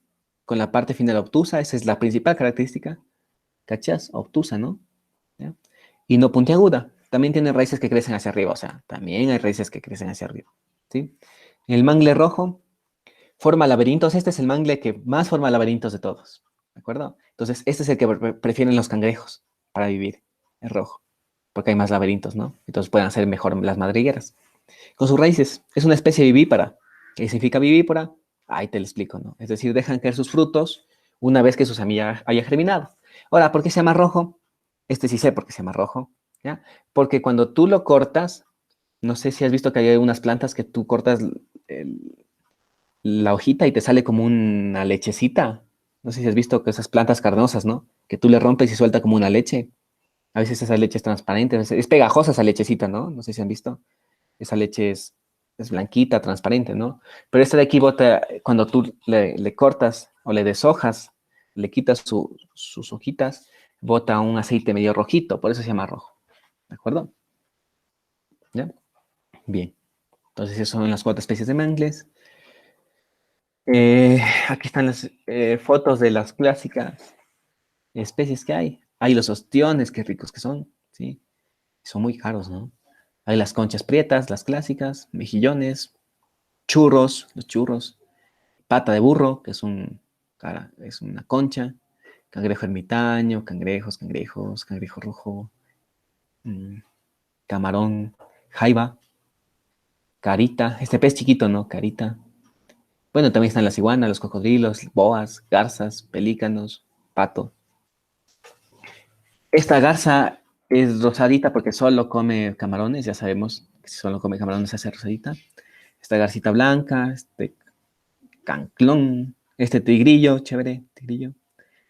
[SPEAKER 1] con la parte final obtusa, esa es la principal característica, ¿cachas? Obtusa, ¿no? ¿Ya? Y no puntiaguda, también tiene raíces que crecen hacia arriba, o sea, también hay raíces que crecen hacia arriba, ¿sí? El mangle rojo forma laberintos. Este es el mangle que más forma laberintos de todos. ¿De acuerdo? Entonces, este es el que prefieren los cangrejos para vivir. Es rojo. Porque hay más laberintos, ¿no? Entonces pueden hacer mejor las madrigueras. Con sus raíces. Es una especie vivípara. ¿Qué significa vivípara? Ahí te lo explico, ¿no? Es decir, dejan caer sus frutos una vez que su semilla haya germinado. Ahora, ¿por qué se llama rojo? Este sí sé por qué se llama rojo. ¿Ya? Porque cuando tú lo cortas, no sé si has visto que hay unas plantas que tú cortas la hojita y te sale como una lechecita. No sé si has visto que esas plantas carnosas, ¿no? Que tú le rompes y suelta como una leche. A veces esa leche es transparente, es pegajosa esa lechecita, ¿no? No sé si han visto. Esa leche es blanquita, transparente, ¿no? Pero esta de aquí bota, cuando tú le cortas o le deshojas, le quitas sus hojitas, bota un aceite medio rojito, por eso se llama rojo. ¿De acuerdo? ¿Ya? Bien. Entonces, esas son las 4 especies de mangles. Aquí están las fotos de las clásicas especies que hay. Hay los ostiones, qué ricos que son, ¿sí? Son muy caros, ¿no? Hay las conchas prietas, las clásicas, mejillones, churros, los churros, pata de burro, que es una concha, cangrejo ermitaño, cangrejo rojo, mm, camarón, jaiba, carita, este pez chiquito, ¿no? Carita. Bueno, también están las iguanas, los cocodrilos, boas, garzas, pelícanos, pato. Esta garza es rosadita porque solo come camarones, ya sabemos que si solo come camarones se hace rosadita. Esta garcita blanca, este canclón, este tigrillo, chévere, tigrillo,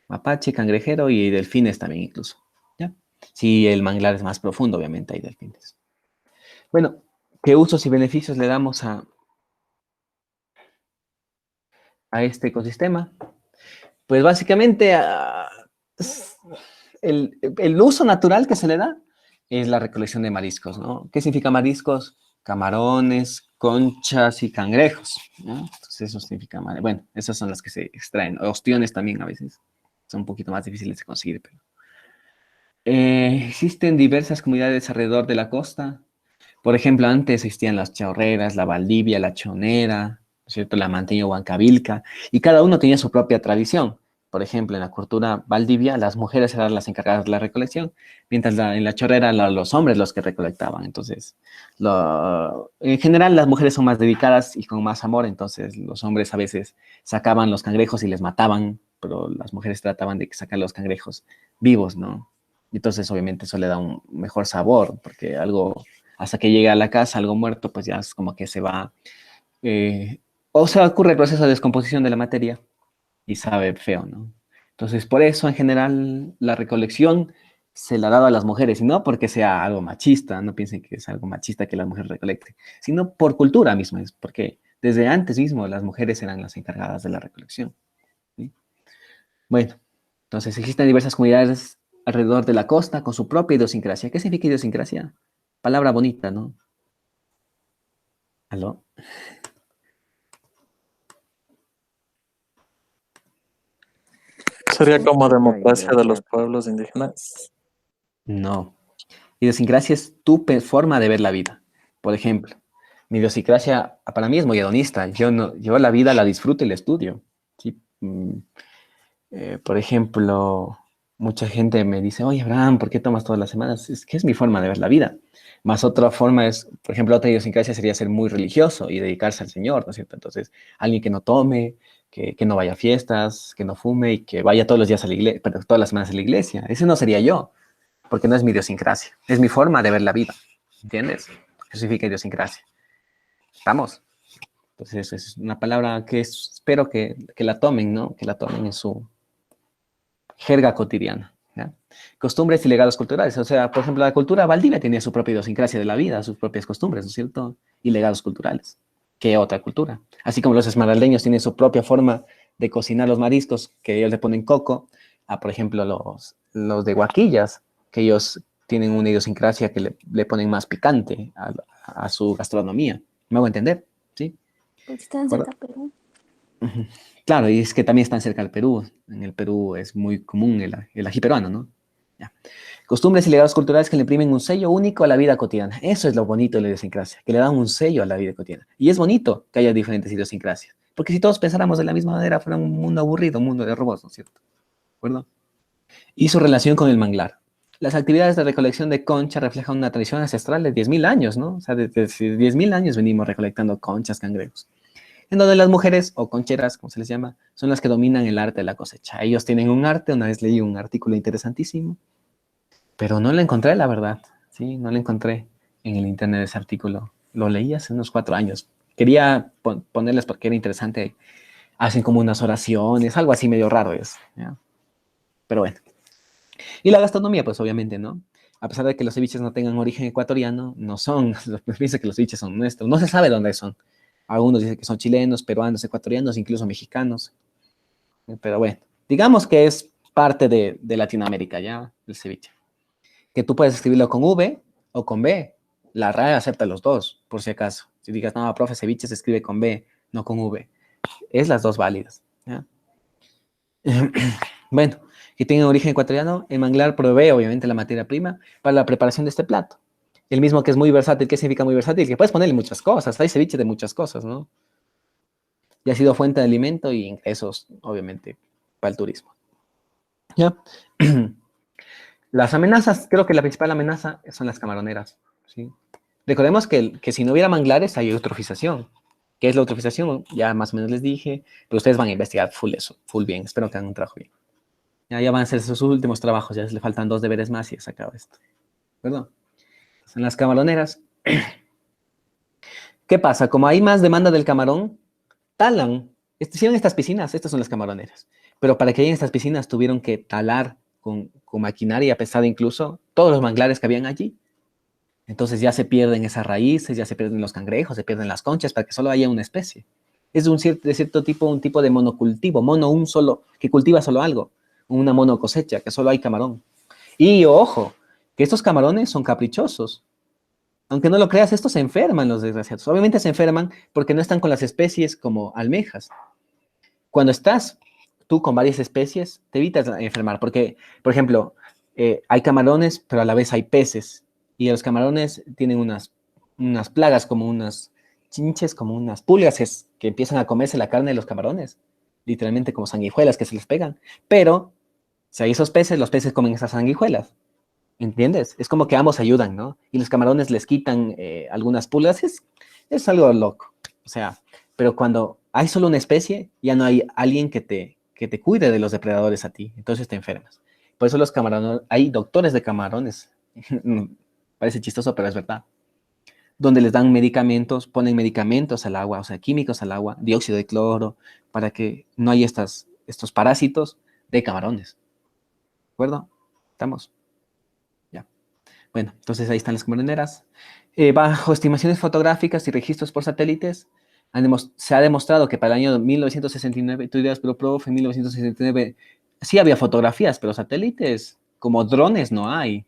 [SPEAKER 1] mapache, cangrejero y delfines también incluso, ¿ya? Si el manglar es más profundo, obviamente hay delfines. Bueno, ¿qué usos y beneficios le damos a este ecosistema? Pues básicamente el uso natural que se le da es la recolección de mariscos, ¿no? ¿Qué significa mariscos? Camarones, conchas y cangrejos, ¿no? Entonces eso significa, bueno, esas son las que se extraen. Ostiones también a veces son un poquito más difíciles de conseguir, pero... existen diversas comunidades alrededor de la costa. Por ejemplo, antes existían las chorreras, la Valdivia, la Chonera, ¿no es cierto? La Manteño Huancavilca, y cada uno tenía su propia tradición. por ejemplo, en la cultura valdivia, las mujeres eran las encargadas de la recolección, mientras en la chorrera los hombres los que recolectaban. Entonces, en general las mujeres son más dedicadas y con más amor, entonces los hombres a veces sacaban los cangrejos y les mataban, pero las mujeres trataban de sacar los cangrejos vivos, ¿no? Entonces, obviamente, eso le da un mejor sabor, porque algo, hasta que llega a la casa, algo muerto, pues ya es como que se va, o sea, ocurre el proceso de descomposición de la materia y sabe feo, ¿no? Entonces, por eso, en general, la recolección se la ha dado a las mujeres, y no porque sea algo machista, no piensen que es algo machista que las mujeres recolecten, sino por cultura misma, es porque desde antes mismo las mujeres eran las encargadas de la recolección, ¿sí? Bueno, entonces existen diversas comunidades alrededor de la costa con su propia idiosincrasia. ¿Qué significa idiosincrasia? Palabra bonita, ¿no? ¿Aló?
[SPEAKER 2] Sería como democracia de los pueblos indígenas.
[SPEAKER 1] No. Idiosincrasia es tu forma de ver la vida. Por ejemplo, mi idiosincrasia para mí es muy hedonista. Yo la vida la disfruto y la estudio, ¿sí? Por ejemplo, mucha gente me dice, oye, Abraham, ¿por qué tomas todas las semanas? Es que es mi forma de ver la vida. Más otra forma es, por ejemplo, otra idiosincrasia sería ser muy religioso y dedicarse al Señor, ¿no es cierto? Entonces, alguien que no tome, que no vaya a fiestas, que no fume y que vaya todos los días a la iglesia, pero todas las semanas a la iglesia. Ese no sería yo, porque no es mi idiosincrasia, es mi forma de ver la vida, ¿entiendes? Eso significa idiosincrasia. ¿Estamos? Entonces, es una palabra que espero que la tomen, ¿no? Que la tomen en su jerga cotidiana, ¿ya? Costumbres y legados culturales. O sea, por ejemplo, la cultura valdivia tenía su propia idiosincrasia de la vida, sus propias costumbres, ¿no es cierto? Y legados culturales, que otra cultura. Así como los esmeraldeños tienen su propia forma de cocinar los mariscos, que ellos le ponen coco, a, por ejemplo, los de Huaquillas, que ellos tienen una idiosincrasia que le ponen más picante a su gastronomía. ¿Me hago entender? ¿Sí?
[SPEAKER 4] Porque están cerca de Perú.
[SPEAKER 1] Ujú. Claro, y es que también están cerca del Perú. En el Perú es muy común el ají peruano, ¿no? Ya. Costumbres y legados culturales que le imprimen un sello único a la vida cotidiana. Eso es lo bonito de la idiosincrasia, que le dan un sello a la vida cotidiana. Y es bonito que haya diferentes idiosincrasias, porque si todos pensáramos de la misma manera, fuera un mundo aburrido, un mundo de robots, ¿no es cierto? ¿De acuerdo? Y su relación con el manglar. Las actividades de recolección de concha reflejan una tradición ancestral de 10.000 años, ¿no? O sea, desde 10.000 años venimos recolectando conchas, cangrejos, en donde las mujeres, o concheras, como se les llama, son las que dominan el arte de la cosecha. Ellos tienen un arte, una vez leí un artículo interesantísimo, pero no lo encontré, la verdad, ¿sí? No lo encontré en el internet ese artículo. Lo leí hace unos 4 años. Quería ponerles porque era interesante. Hacen como unas oraciones, algo así medio raro es, ¿ya? Pero bueno. Y la gastronomía, pues obviamente, ¿no? A pesar de que los ceviches no tengan origen ecuatoriano, no son, piensa que los ceviches son nuestros, no se sabe dónde son. Algunos dicen que son chilenos, peruanos, ecuatorianos, incluso mexicanos. Pero bueno, digamos que es parte de Latinoamérica, ¿ya? El ceviche. Que tú puedes escribirlo con V o con B. La RAE acepta los dos, por si acaso. Si digas, no, profe, ceviche se escribe con B, no con V. Es las dos válidas, ¿ya? Bueno, que tiene origen ecuatoriano, el manglar provee obviamente la materia prima para la preparación de este plato. El mismo que es muy versátil. ¿Qué significa muy versátil? Que puedes ponerle muchas cosas. Hay ceviche de muchas cosas, ¿no? Y ha sido fuente de alimento y ingresos, obviamente, para el turismo. ¿Ya? Las amenazas, creo que la principal amenaza son las camaroneras, ¿sí? Recordemos que si no hubiera manglares hay eutrofización. ¿Qué es la eutrofización? Ya más o menos les dije, pero ustedes van a investigar full eso, full bien. Espero que hagan un trabajo bien. Ya van a hacer sus últimos trabajos, ya le faltan 2 deberes más y ya se acaba esto. ¿Perdón? En las camaroneras, ¿qué pasa? Como hay más demanda del camarón, talan. Hicieron estas piscinas, estas son las camaroneras. Pero para que hayan estas piscinas tuvieron que talar con maquinaria pesada incluso todos los manglares que habían allí. Entonces ya se pierden esas raíces, ya se pierden los cangrejos, se pierden las conchas para que solo haya una especie. Es de cierto tipo, un tipo de monocultivo, un solo, que cultiva solo algo, una monocosecha, que solo hay camarón. Y ojo, que estos camarones son caprichosos. Aunque no lo creas, estos se enferman los desgraciados. Obviamente se enferman porque no están con las especies como almejas. Cuando estás tú con varias especies, te evitas enfermar. Porque, por ejemplo, hay camarones, pero a la vez hay peces. Y los camarones tienen unas plagas, como unas chinches, como unas pulgas que empiezan a comerse la carne de los camarones. literalmente como sanguijuelas que se les pegan. Pero si hay esos peces, los peces comen esas sanguijuelas. ¿Entiendes? Es como que ambos ayudan, ¿no? Y los camarones les quitan algunas pulgas. Es algo loco. O sea, pero cuando hay solo una especie, ya no hay alguien que te cuide de los depredadores a ti. Entonces te enfermas. Por eso los camarones, hay doctores de camarones. Parece chistoso, pero es verdad. Donde les dan medicamentos, ponen medicamentos al agua, o sea, químicos al agua, dióxido de cloro, para que no haya estos parásitos de camarones. ¿De acuerdo? ¿Estamos? Ya. Bueno, entonces ahí están las camaroneras. Bajo estimaciones fotográficas y registros por satélites, se ha demostrado que para el año 1969, tú dirás, pero profe, en 1969 sí había fotografías, pero satélites como drones no hay.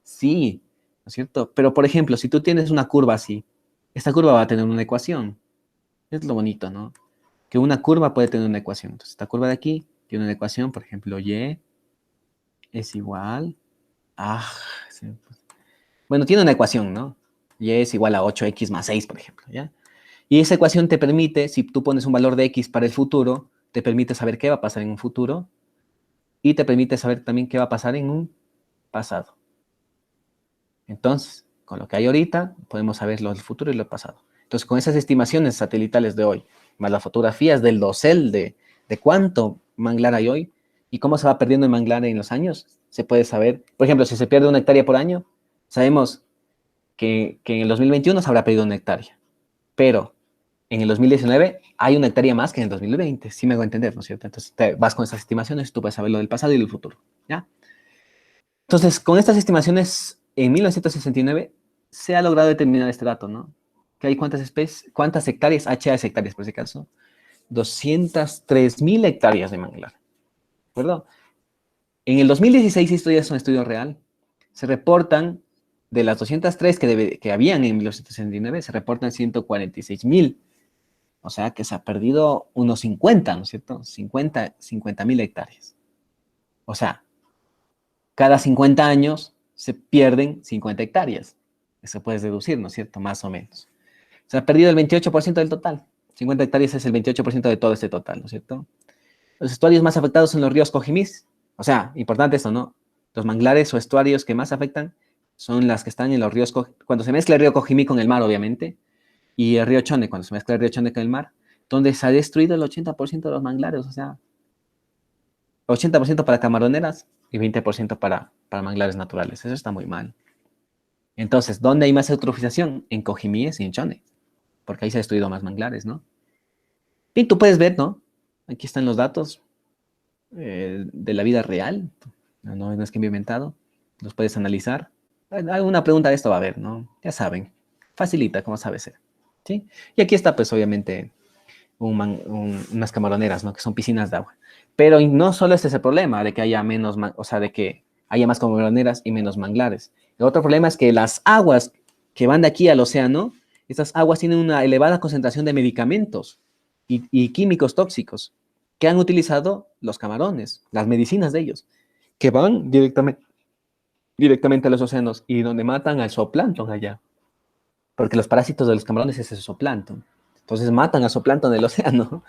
[SPEAKER 1] Sí, ¿no es cierto? Pero, por ejemplo, si tú tienes una curva así, esta curva va a tener una ecuación. Es lo bonito, ¿no? Que una curva puede tener una ecuación. Entonces, esta curva de aquí tiene una ecuación, por ejemplo, y es igual a... Bueno, tiene una ecuación, ¿no? Y es igual a 8x más 6, por ejemplo, ¿ya? Y esa ecuación te permite, si tú pones un valor de x para el futuro, te permite saber qué va a pasar en un futuro y te permite saber también qué va a pasar en un pasado. Entonces, con lo que hay ahorita, podemos saber lo del futuro y lo del pasado. Entonces, con esas estimaciones satelitales de hoy, más las fotografías del dosel de cuánto manglar hay hoy y cómo se va perdiendo el manglar en los años, se puede saber. Por ejemplo, si se pierde 1 hectárea por año, sabemos que en el 2021 se habrá perdido 1 hectárea, pero en el 2019 hay 1 hectárea más que en el 2020, sí me hago entender, ¿no es cierto? Entonces te vas con esas estimaciones, tú puedes saber lo del pasado y del futuro, ¿ya? Entonces, con estas estimaciones, en 1969 se ha logrado determinar este dato, ¿no? Que hay cuántas especies, cuántas hectáreas, HA hectáreas por ese caso, 203.000 hectáreas de manglar, ¿de acuerdo? En el 2016, esto ya es un estudio real, se reportan de las 203 que habían en 1969, se reportan 146.000. O sea que se ha perdido unos 50, ¿no es cierto? 50.000 hectáreas. O sea, cada 50 años se pierden 50 hectáreas. Eso puedes deducir, ¿no es cierto? Más o menos. Se ha perdido el 28% del total. 50 hectáreas es el 28% de todo este total, ¿no es cierto? Los estuarios más afectados son los ríos Cojimis. O sea, importante esto, ¿no? Los manglares o estuarios que más afectan son las que están en los ríos, cuando se mezcla el río Cojimí con el mar, obviamente, y el río Chone, cuando se mezcla el río Chone con el mar, donde se ha destruido el 80% de los manglares, o sea, 80% para camaroneras y 20% para manglares naturales. Eso está muy mal. Entonces, ¿dónde hay más eutrofización? En Cojimíes y en Chone, porque ahí se ha destruido más manglares, ¿no? Y tú puedes ver, ¿no? Aquí están los datos de la vida real, no es que me he inventado, los puedes analizar. Alguna pregunta de esto va a haber, ¿no? Ya saben, facilita, como sabe ser, ¿sí? Y aquí está, pues, obviamente, unas camaroneras, ¿no? Que son piscinas de agua. Pero no solo este es el problema de que haya menos, o sea, de que haya más camaroneras y menos manglares. El otro problema es que las aguas que van de aquí al océano, estas aguas tienen una elevada concentración de medicamentos y químicos tóxicos que han utilizado los camarones, las medicinas de ellos, que van directamente a los océanos y donde matan al zooplancton allá. Porque los parásitos de los camarones es el zooplancton. Entonces matan al zooplancton del océano.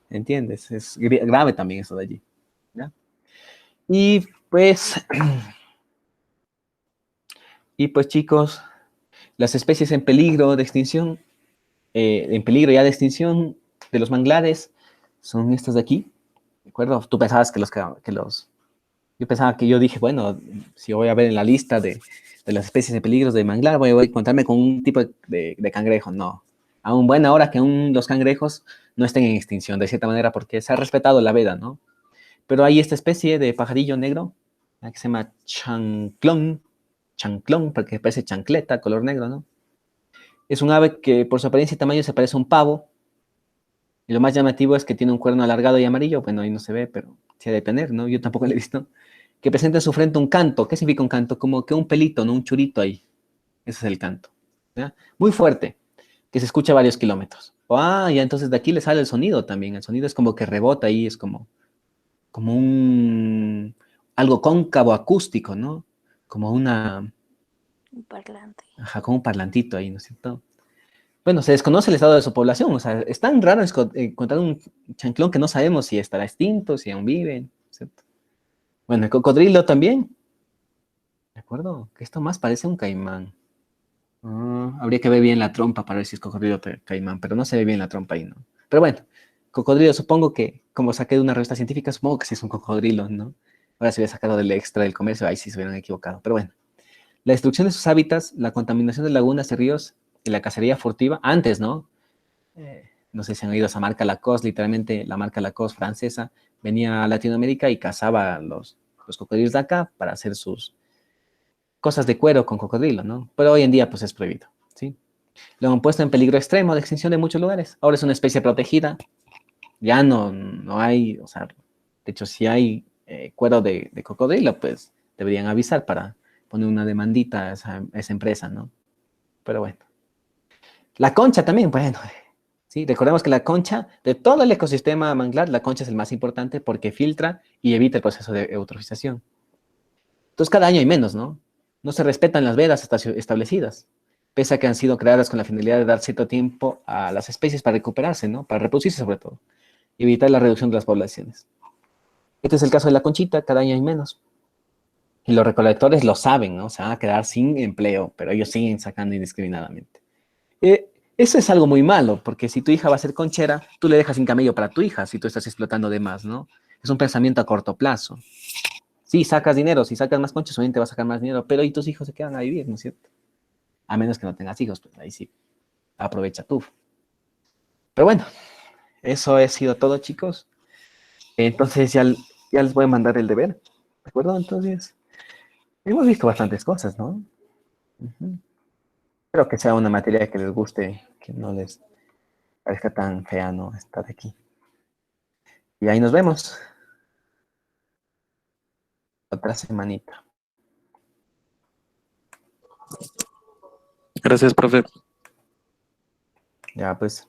[SPEAKER 1] ¿Entiendes? Es grave también eso de allí. ¿Ya? Y pues, chicos, las especies en peligro de extinción, en peligro ya de extinción de los manglares, son estas de aquí. ¿De acuerdo? Tú pensabas yo pensaba que yo dije, bueno, si voy a ver en la lista de las especies de peligros de manglar, voy a encontrarme con un tipo de cangrejo. No. Aún buena hora que aún los cangrejos no estén en extinción, de cierta manera, porque se ha respetado la veda, ¿no? Pero hay esta especie de pajarillo negro, que se llama chanclón, porque parece chancleta, color negro, ¿no? Es un ave que por su apariencia y tamaño se parece a un pavo, y lo más llamativo es que tiene un cuerno alargado y amarillo, bueno, ahí no se ve, pero se ha de tener, ¿no? Yo tampoco lo he visto. Que presenta en su frente un canto. ¿Qué significa un canto? Como que un pelito, ¿no? Un churito ahí. Ese es el canto. ¿Ya? Muy fuerte, que se escucha a varios kilómetros. Ya entonces de aquí le sale el sonido también. El sonido es como que rebota ahí, es como algo cóncavo acústico, ¿no? Como
[SPEAKER 4] Un parlante.
[SPEAKER 1] como un parlantito ahí, ¿no es cierto? Bueno, se desconoce el estado de su población, o sea, es tan raro encontrar un chanclón que no sabemos si estará extinto, si aún vive, ¿cierto? Bueno, el cocodrilo también, ¿de acuerdo? Que esto más parece un caimán. Habría que ver bien la trompa para ver si es cocodrilo o caimán, pero no se ve bien la trompa ahí, ¿no? Pero bueno, cocodrilo, supongo que, como saqué de una revista científica, supongo que sí es un cocodrilo, ¿no? Ahora se hubiera sacado del extra del comercio, ahí sí se hubieran equivocado, pero bueno. La destrucción de sus hábitats, la contaminación de lagunas y ríos y la cacería furtiva, antes, ¿no? No sé si han oído esa marca Lacoste, literalmente la marca Lacoste francesa, venía a Latinoamérica y cazaba a los cocodrilos de acá para hacer sus cosas de cuero con cocodrilo, ¿no? Pero hoy en día, pues es prohibido, ¿sí? Lo han puesto en peligro extremo de extinción en muchos lugares. Ahora es una especie protegida, ya no hay, o sea, de hecho, si hay cuero de cocodrilo, pues deberían avisar para poner una demandita a esa empresa, ¿no? Pero bueno. La concha también, bueno, sí, recordemos que la concha, de todo el ecosistema manglar, la concha es el más importante porque filtra y evita el proceso de eutrofización. Entonces, cada año hay menos, ¿no? No se respetan las vedas establecidas, pese a que han sido creadas con la finalidad de dar cierto tiempo a las especies para recuperarse, ¿no? Para reproducirse sobre todo, y evitar la reducción de las poblaciones. Este es el caso de la conchita, cada año hay menos. Y los recolectores lo saben, ¿no? Se van a quedar sin empleo, pero ellos siguen sacando indiscriminadamente. Eso es algo muy malo, porque si tu hija va a ser conchera, tú le dejas sin camello para tu hija si tú estás explotando de más, ¿no? Es un pensamiento a corto plazo. Sí, sacas dinero, si sacas más conchas, obviamente vas a sacar más dinero, pero y tus hijos se quedan a vivir, ¿no es cierto? A menos que no tengas hijos, pues ahí sí, aprovecha tú. Pero bueno, eso ha sido todo, chicos. Entonces ya les voy a mandar el deber, ¿de acuerdo? Entonces, hemos visto bastantes cosas, ¿no? Ujú. Espero que sea una materia que les guste, que no les parezca tan fea, ¿no? Estar aquí. Y ahí nos vemos otra semanita.
[SPEAKER 2] Gracias, profe.
[SPEAKER 1] Ya, pues.